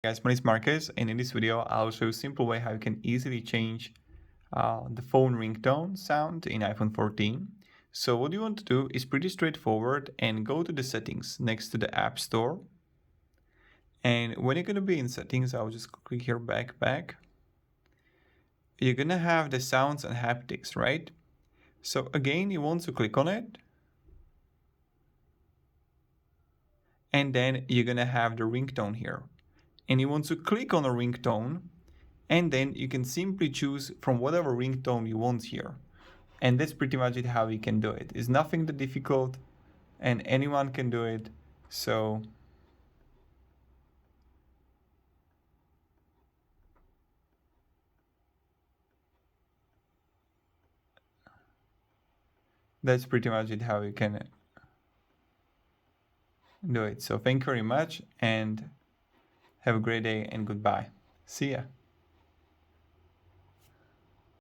Guys, my name is Marcus, and in this video I'll show you a simple way how you can easily change the phone ringtone sound in iPhone 14. So what you want to do is pretty straightforward, and go to the settings next to the App Store. And when you're going to be in settings, I'll just click here back. You're going to have the sounds and haptics, right? So again, you want to click on it. And then you're going to have the ringtone here. And you want to click on a ringtone, and then you can simply choose from whatever ringtone you want here. And that's pretty much it how you can do it. It's nothing that difficult, and anyone can do it. So that's pretty much it how you can do it. So thank you very much, and have a great day, and goodbye. See ya.